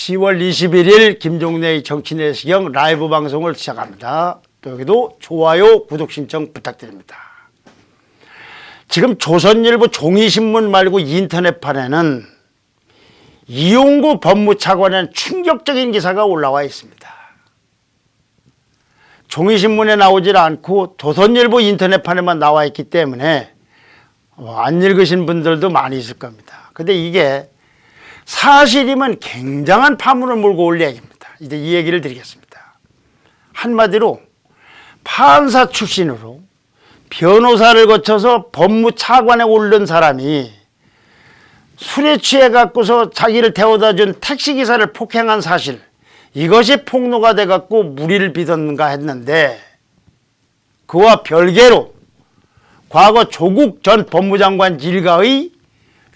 10월 21일 김종래의 정치내시경 라이브 방송을 시작합니다. 또 여기도 좋아요, 구독 신청 부탁드립니다. 지금 조선일보 종이신문 말고 인터넷판에는 이용구 법무차관의 충격적인 기사가 올라와 있습니다. 종이신문에 나오질 않고 조선일보 인터넷판에만 나와 있기 때문에 안 읽으신 분들도 많이 있을 겁니다. 근데 이게 사실이면 굉장한 파문을 몰고 올 얘기입니다. 이제 이 얘기를 드리겠습니다. 한마디로 판사 출신으로 변호사를 거쳐서 법무차관에 오른 사람이 술에 취해 갖고서 자기를 태워다 준 택시기사를 폭행한 사실, 이것이 폭로가 돼 갖고 무리를 빚었는가 했는데, 그와 별개로 과거 조국 전 법무장관 일가의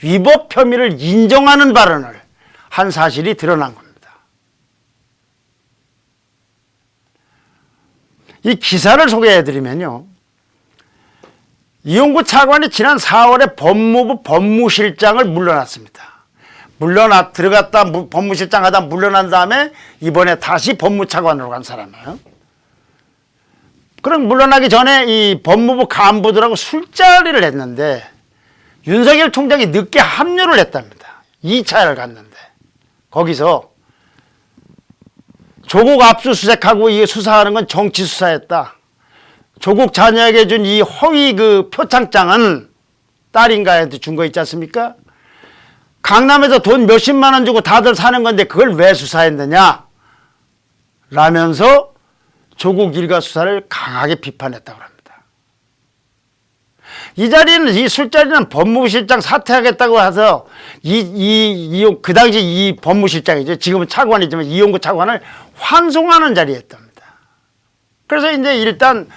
위법 혐의를 인정하는 발언을 한 사실이 드러난 겁니다. 이 기사를 소개해드리면요, 이용구 차관이 지난 4월에 법무부 법무실장을 물러났습니다. 들어갔다 법무실장 하다 물러난 다음에 이번에 다시 법무차관으로 간 사람이에요. 그럼 물러나기 전에 이 법무부 간부들하고 술자리를 했는데 윤석열 총장이 늦게 합류를 했답니다. 2차를 갔는데 거기서 조국 압수수색하고 이 수사하는 건 정치 수사였다. 조국 자녀에게 준 이 허위 그 표창장은 딸인가한테 준 거 있지 않습니까? 강남에서 돈 몇십만 원 주고 다들 사는 건데 그걸 왜 수사했느냐? 라면서 조국 일가 수사를 강하게 비판했다고 합니다. 이 자리는, 이 술자리는 법무부실장 사퇴하겠다고 해서 그 당시 이 법무실장이죠. 지금은 차관이지만 이용구 차관을 환송하는 자리였답니다. 그래서 이제 일단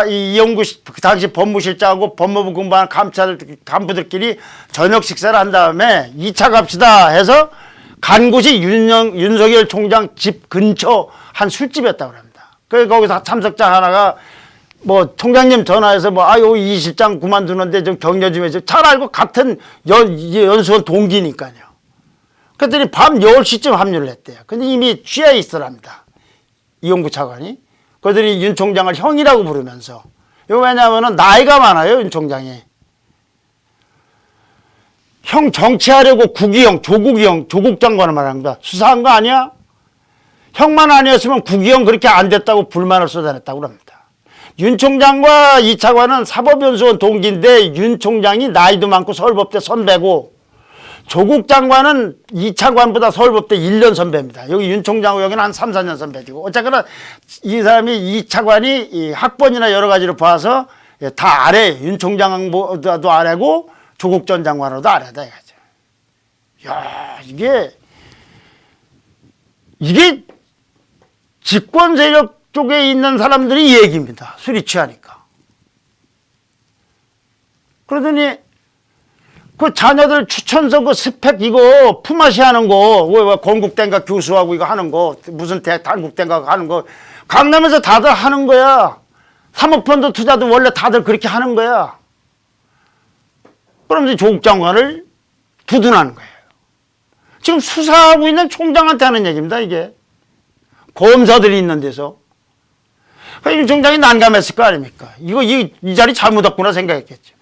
이용구 그 당시 법무실장하고 법무부 근무하는 감찰 간부들끼리 저녁 식사를 한 다음에 2차 갑시다 해서 간 곳이 윤석열 총장 집 근처 한 술집이었다고 합니다. 그래서 거기서 참석자 하나가 뭐 총장님 전화해서 아유 이 실장 그만두는데 좀 격려 좀 해줘. 잘 알고 같은 연수원 동기니까요. 그랬더니 밤 10시쯤 합류를 했대요. 근데 이미 취해 있으랍니다. 이용구 차관이. 그들이 윤 총장을 형이라고 부르면서, 이거 왜냐하면 나이가 많아요, 윤 총장이. 형 정치하려고 국이 형, 조국이 형, 조국 장관을 말합니다. 수사한 거 아니야? 형만 아니었으면 국이 형 그렇게 안 됐다고 불만을 쏟아냈다고 합니다. 윤 총장과 이 차관은 사법연수원 동기인데 윤 총장이 나이도 많고 서울법대 선배고, 조국 장관은 이 차관보다 서울법대 1년 선배입니다. 여기 윤 총장하고 여기는 한 3, 4년 선배지고, 어쨌거나 이 사람이, 이 차관이 이 학번이나 여러 가지로 봐서 다 아래, 윤 총장보다도 아래고 조국 전 장관으로도 아래다 이거죠. 야, 이게 집권 세력 쪽에 있는 사람들이 이 얘기입니다. 술이 취하니까. 그러더니 그 자녀들 추천서 그 스펙 이거 품앗이 하는 거, 왜 건국대인가 교수하고 이거 하는 거, 무슨 대학 단국대인가 하는 거, 강남에서 다들 하는 거야. 사모펀드 투자도 원래 다들 그렇게 하는 거야. 그럼 이제 조국 장관을 두둔하는 거예요. 지금 수사하고 있는 총장한테 하는 얘기입니다, 이게. 검사들이 있는 데서. 윤 총장이 난감했을 거 아닙니까? 이 자리 잘못 왔구나 생각했겠죠.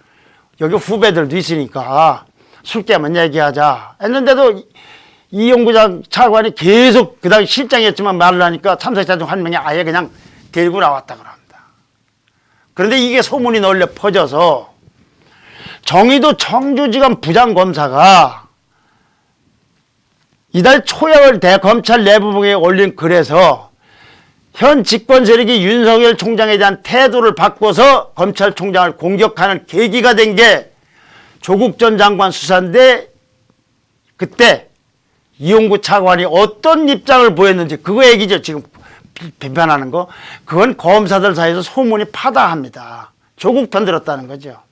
여기 후배들도 있으니까 술 깨면 얘기하자 했는데도 이용구 차관이 계속 그 당시 실장이었지만 말을 하니까 참석자 중 한 명이 아예 그냥 데리고 나왔다고 합니다. 그런데 이게 소문이 널려 퍼져서 정의도 청주지검 부장검사가 이달 초에 대검찰 내부부에 올린 글에서 현 집권 세력이 윤석열 총장에 대한 태도를 바꿔서 검찰총장을 공격하는 계기가 된 게 조국 전 장관 수사인데, 그때 이용구 차관이 어떤 입장을 보였는지 그거 얘기죠. 지금 비판하는 거. 그건 검사들 사이에서 소문이 파다합니다. 조국 편 들었다는 거죠.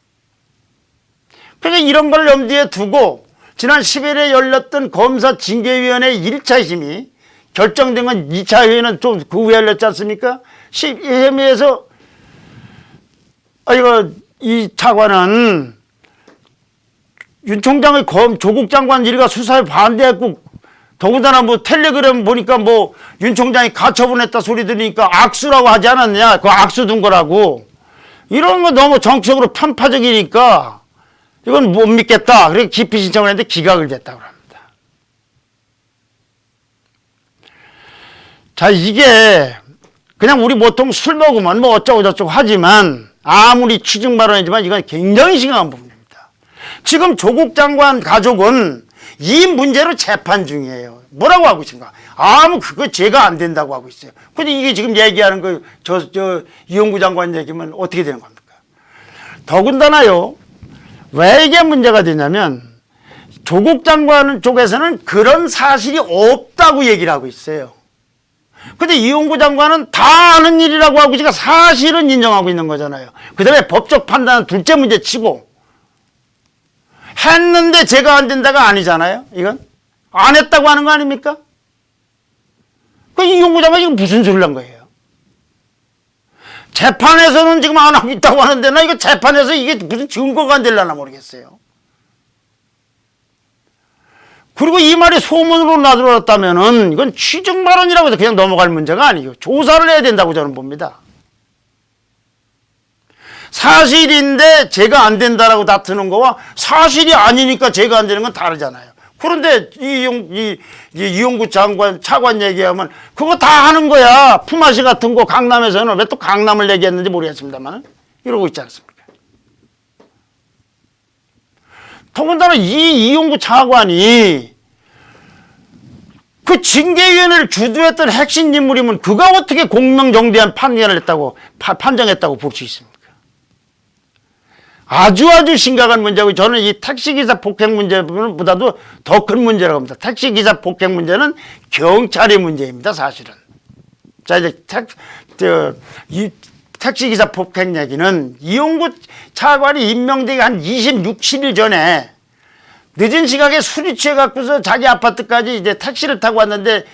그러니까 이런 걸 염두에 두고 지난 10일에 열렸던 검사 징계위원회 1차 심의 결정된 건 2차 회의는 좀 그 후에 열렸지 않습니까? 혐의에서 이 차관은 윤 총장의 조국 장관 일가 수사에 반대했고 더군다나 뭐 텔레그램 보니까 뭐 윤 총장이 가처분했다 소리 들으니까 악수라고 하지 않았냐? 그 악수 둔 거라고. 이런 거 너무 정치적으로 편파적이니까 이건 못 믿겠다. 그래서 기피 신청을 했는데 기각을 됐다고 합니다. 자, 이게 그냥 우리 보통 술 먹으면 뭐 어쩌고저쩌고 하지만 아무리 취중 발언이지만 이건 굉장히 심각한 부분입니다. 지금 조국 장관 가족은 이 문제로 재판 중이에요. 뭐라고 하고 있습니까? 그거 죄가 안 된다고 하고 있어요. 근데 이게 지금 얘기하는 거, 이용구 장관 얘기면 어떻게 되는 겁니까? 더군다나요, 왜 이게 문제가 되냐면, 조국 장관 쪽에서는 그런 사실이 없다고 얘기를 하고 있어요. 근데 이용구 장관은 다 아는 일이라고 하고 있으니까 사실은 인정하고 있는 거잖아요. 그 다음에 법적 판단은 둘째 문제 치고, 했는데 죄가 안 된다가 아니잖아요. 이건 안 했다고 하는 거 아닙니까? 그 이용구 장관이 이거 무슨 소리를 한 거예요? 재판에서는 지금 안 하고 있다고 하는데 나 이거 재판에서 이게 무슨 증거가 안 되려나 모르겠어요. 그리고 이 말이 소문으로 나들어왔다면은 이건 취중 발언이라고 해서 그냥 넘어갈 문제가 아니에요. 조사를 해야 된다고 저는 봅니다. 사실인데 죄가 안 된다라고 다투는 거와 사실이 아니니까 죄가 안 되는 건 다르잖아요. 그런데 이용구 장관 차관 얘기하면 그거 다 하는 거야. 품앗이 같은 거 강남에서는 왜 또 강남을 얘기했는지 모르겠습니다만 이러고 있지 않습니까? 더군다나 이용구 차관이 그 징계위원회를 주도했던 핵심 인물이면 그가 어떻게 공명정대한 판정했다고 볼 수 있습니까? 아주 심각한 문제고 저는 이 택시기사 폭행 문제보다도 더 큰 문제라고 합니다. 택시기사 폭행 문제는 경찰의 문제입니다, 사실은. 자, 이제 이 택시기사 폭행 얘기는 이용구 차관이 임명되기 한 26, 7일 전에 늦은 시각에 술이 취해갖고서 자기 아파트까지 이제 택시를 타고 왔는데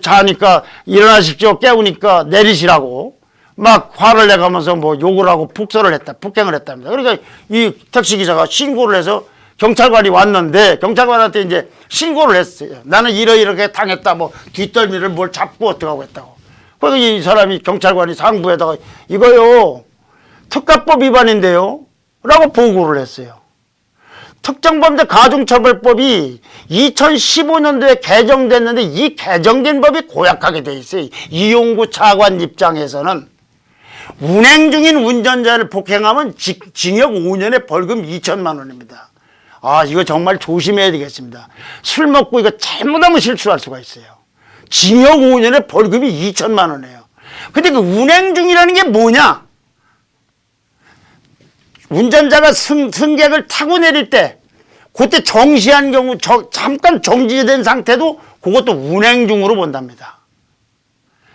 자니까 일어나십시오 깨우니까 내리시라고 막 화를 내가면서 뭐 욕을 하고 폭행을 했답니다. 그러니까 이 택시기사가 신고를 해서 경찰관이 왔는데 경찰관한테 이제 신고를 했어요. 나는 이렇게 당했다 뭐 뒷덜미를 뭘 잡고 어떡하고 했다고. 그래서 이 사람이 경찰관이 상부에다가 이거요 특가법 위반인데요 라고 보고를 했어요. 특정범죄 가중처벌법이 2015년도에 개정됐는데 이 개정된 법이 고약하게 돼 있어요. 이용구 차관 입장에서는 운행 중인 운전자를 폭행하면 징역 5년에 벌금 2천만 원입니다. 이거 정말 조심해야 되겠습니다. 술 먹고 이거 잘못하면 실수할 수가 있어요. 징역 5년에 벌금이 2천만 원이에요. 근데 그 운행 중이라는 게 뭐냐? 운전자가 승객을 타고 내릴 때 그때 정시한 경우 잠깐 정지된 상태도 그것도 운행 중으로 본답니다.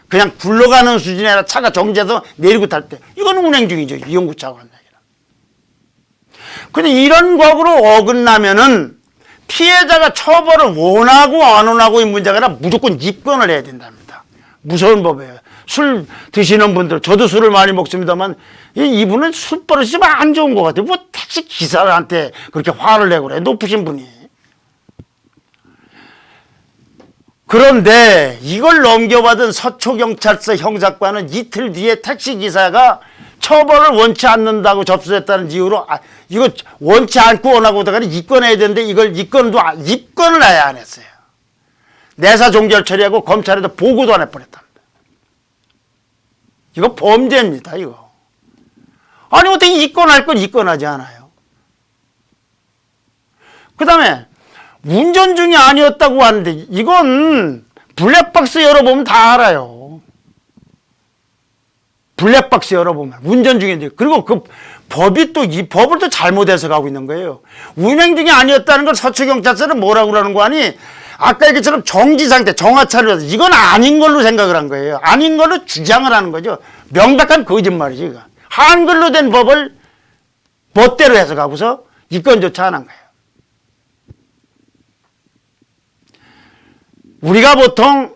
그냥 굴러가는 수준이 아니라 차가 정지해서 내리고 탈 때 이건 운행 중이죠. 이용구 차관 얘기는. 근데 이런 법으로 어긋나면은 피해자가 처벌을 원하고 안 원하고의 문제가 아니라 무조건 입건을 해야 된답니다. 무서운 법이에요. 술 드시는 분들, 저도 술을 많이 먹습니다만 이분은 술버릇이 좀 안 좋은 것 같아요. 뭐 택시 기사한테 그렇게 화를 내고 그래. 높으신 분이. 그런데 이걸 넘겨받은 서초경찰서 형사과는 이틀 뒤에 택시기사가 처벌을 원치 않는다고 접수했다는 이유로 이거 원치 않고 원하고다가 입건해야 되는데 이걸 입건을 아예 안 했어요. 내사 종결 처리하고 검찰에도 보고도 안 해버렸답니다. 이거 범죄입니다, 이거. 아니, 어떻게 입건할 건 입건하지 않아요? 그 다음에, 운전 중이 아니었다고 하는데, 이건 블랙박스 열어보면 다 알아요. 블랙박스 열어보면. 운전 중인데. 그리고 그 법이 또, 이 법을 또 잘못해서 가고 있는 거예요. 운행 중이 아니었다는 걸 서초경찰서는 뭐라고 그러는 거 아니? 아까 얘기처럼 정지 상태, 정하차를 해서 이건 아닌 걸로 생각을 한 거예요. 아닌 걸로 주장을 하는 거죠. 명백한 거짓말이지. 이거. 한글로 된 법을 멋대로 해석하고서 입건조차 안 한 거예요. 우리가 보통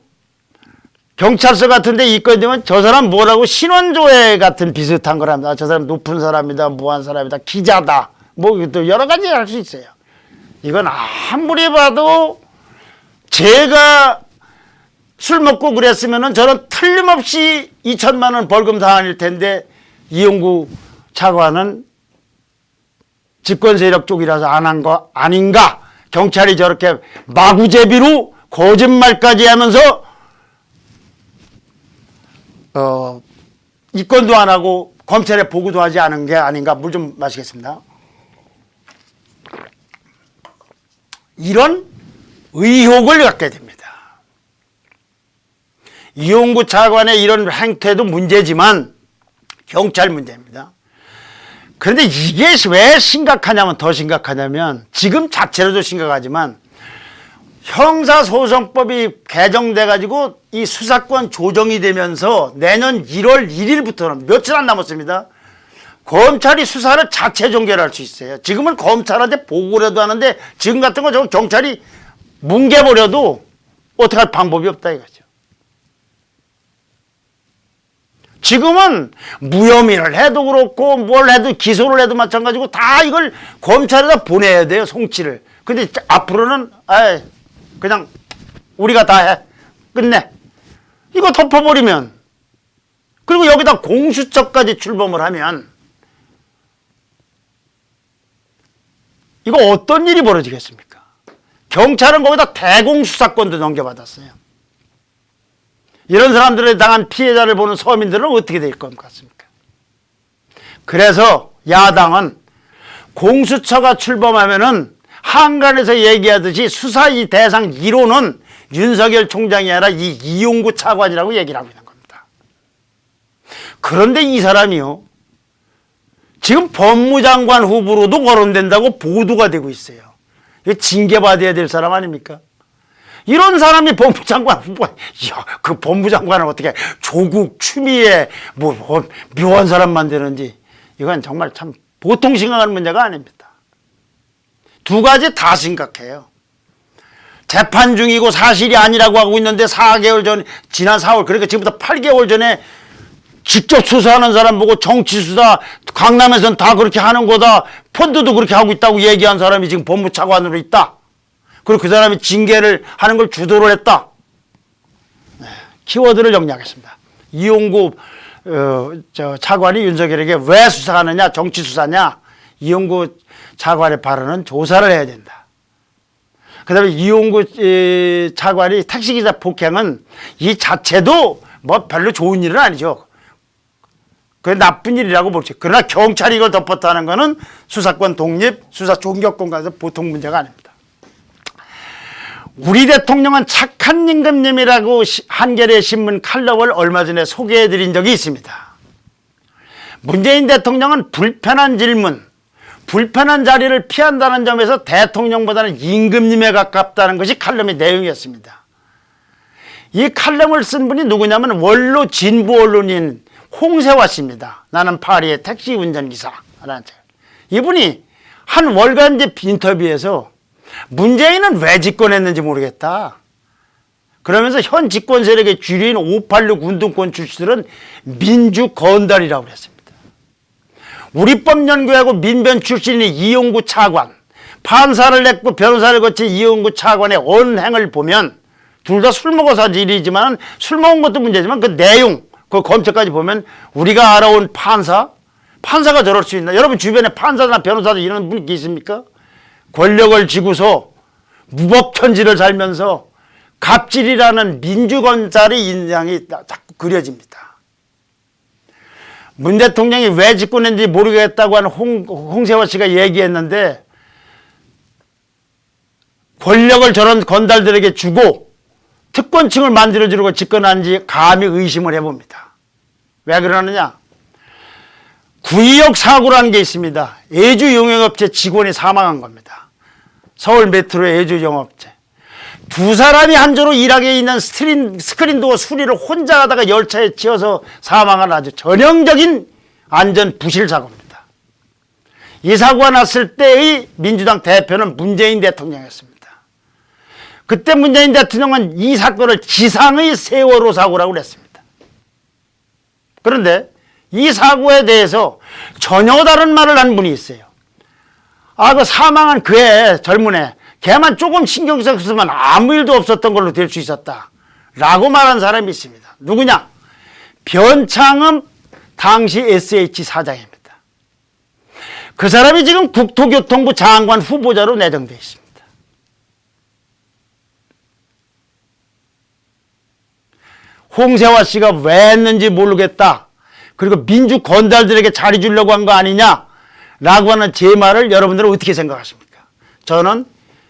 경찰서 같은데 입건되면 저 사람 뭐라고 신원조회 같은 비슷한 거랍니다. 저 사람 높은 사람이다, 무한 사람이다, 기자다, 뭐 또 여러 가지 할 수 있어요. 이건 아무리 봐도 제가 술 먹고 그랬으면은 저는 틀림없이 2천만 원 벌금 사안일 텐데 이용구 차관은 집권 세력 쪽이라서 안 한 거 아닌가? 경찰이 저렇게 마구제비로 거짓말까지 하면서 입건도 안 하고 검찰에 보고도 하지 않은 게 아닌가? 물 좀 마시겠습니다. 이런 의혹을 갖게 됩니다. 이용구 차관의 이런 행태도 문제지만 경찰 문제입니다. 그런데 이게 왜 심각하냐면 더 심각하냐면 지금 자체로도 심각하지만 형사소송법이 개정돼 가지고 이 수사권 조정이 되면서 내년 1월 1일부터는 며칠 안 남았습니다. 검찰이 수사를 자체 종결할 수 있어요. 지금은 검찰한테 보고라도 하는데 지금 같은 거 저 경찰이 뭉개버려도 어떻게 할 방법이 없다 이거죠. 지금은 무혐의를 해도 그렇고 뭘 해도 기소를 해도 마찬가지고 다 이걸 검찰에다 보내야 돼요. 송치를. 근데 앞으로는 그냥 우리가 다 해. 끝내. 이거 덮어버리면 그리고 여기다 공수처까지 출범을 하면 이거 어떤 일이 벌어지겠습니까? 경찰은 거기다 대공수사권도 넘겨받았어요. 이런 사람들에 당한 피해자를 보는 서민들은 어떻게 될 것 같습니까? 그래서 야당은 공수처가 출범하면은 한간에서 얘기하듯이 수사 이 대상 1호는 윤석열 총장이 아니라 이 이용구 차관이라고 얘기를 하고 있는 겁니다. 그런데 이 사람이요. 지금 법무장관 후보로도 거론된다고 보도가 되고 있어요. 이거 징계받아야 될 사람 아닙니까? 이런 사람이 법무장관 후보, 그 법무장관을 어떻게 조국, 추미애, 묘한 사람 만드는지, 이건 정말 참 보통 심각한 문제가 아닙니다. 두 가지 다 심각해요. 재판 중이고 사실이 아니라고 하고 있는데 4개월 전, 지난 4월, 그러니까 지금부터 8개월 전에 직접 수사하는 사람 보고 정치수사, 강남에서는 다 그렇게 하는 거다, 펀드도 그렇게 하고 있다고 얘기한 사람이 지금 법무차관으로 있다. 그리고 그 사람이 징계를 하는 걸 주도를 했다. 키워드를 정리하겠습니다. 이용구 차관이 윤석열에게 왜 수사하느냐, 정치 수사냐, 이용구 차관의 발언은 조사를 해야 된다. 그 다음에 이용구 차관이 택시기사 폭행은 이 자체도 뭐 별로 좋은 일은 아니죠. 그게 나쁜 일이라고 보죠. 그러나 경찰이 이걸 덮었다는 것은 수사권 독립, 수사 종결권 가서 보통 문제가 아닙니다. 우리 대통령은 착한 임금님이라고 한겨레 신문 칼럼을 얼마 전에 소개해드린 적이 있습니다. 문재인 대통령은 불편한 질문, 불편한 자리를 피한다는 점에서 대통령보다는 임금님에 가깝다는 것이 칼럼의 내용이었습니다. 이 칼럼을 쓴 분이 누구냐면 원로 진보 언론인 홍세화 씨입니다. 나는 파리의 택시 운전기사라는 책. 이분이 한 월간지 인터뷰에서 문재인은 왜 집권했는지 모르겠다. 그러면서 현 집권 세력의 주류인 586 운동권 출신들은 민주건달이라고 그랬습니다. 우리법연구하고 민변 출신인 이용구 차관, 판사를 냈고 변호사를 거친 이용구 차관의 언행을 보면 둘 다 술 먹어서 한 일이지만 술 먹은 것도 문제지만 그 내용, 그 검찰까지 보면 우리가 알아온 판사가 저럴 수 있나? 여러분 주변에 판사나 변호사들 이런 분 계십니까? 권력을 쥐고서 무법천지를 살면서 갑질이라는 민주검찰의 인상이 자꾸 그려집니다. 문 대통령이 왜 집권했는지 모르겠다고 하는 홍세화 씨가 얘기했는데 권력을 저런 건달들에게 주고 특권층을 만들어주려고 집권한지 감히 의심을 해봅니다. 왜 그러느냐? 구의역 사고라는 게 있습니다. 예주 용역업체 직원이 사망한 겁니다. 서울 메트로의 예주 영업체. 두 사람이 한 조로 일하게 있는 스크린도어 수리를 혼자 하다가 열차에 치여서 사망한 아주 전형적인 안전 부실 사고입니다. 이 사고가 났을 때의 민주당 대표는 문재인 대통령이었습니다. 그때 문재인 대통령은 이 사건을 지상의 세월호 사고라고 그랬습니다. 그런데 이 사고에 대해서 전혀 다른 말을 한 분이 있어요. 그 사망한 젊은 애, 걔만 조금 신경 썼으면 아무 일도 없었던 걸로 될 수 있었다 라고 말한 사람이 있습니다. 누구냐? 변창흠 당시 SH 사장입니다. 그 사람이 지금 국토교통부 장관 후보자로 내정되어 있습니다. 홍세화 씨가 왜 했는지 모르겠다. 그리고 민주 건달들에게 자리 주려고 한 거 아니냐? 라고 하는 제 말을 여러분들은 어떻게 생각하십니까? 저는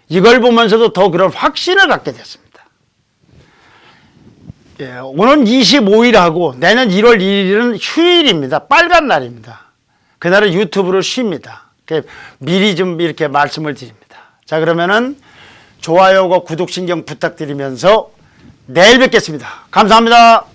이걸 보면서도 더 그런 확신을 갖게 됐습니다. 예, 오늘 25일하고 내년 1월 1일은 휴일입니다. 빨간 날입니다. 그날은 유튜브를 쉽니다. 미리 좀 이렇게 말씀을 드립니다. 자, 그러면은 좋아요와 구독 신경 부탁드리면서 내일 뵙겠습니다. 감사합니다.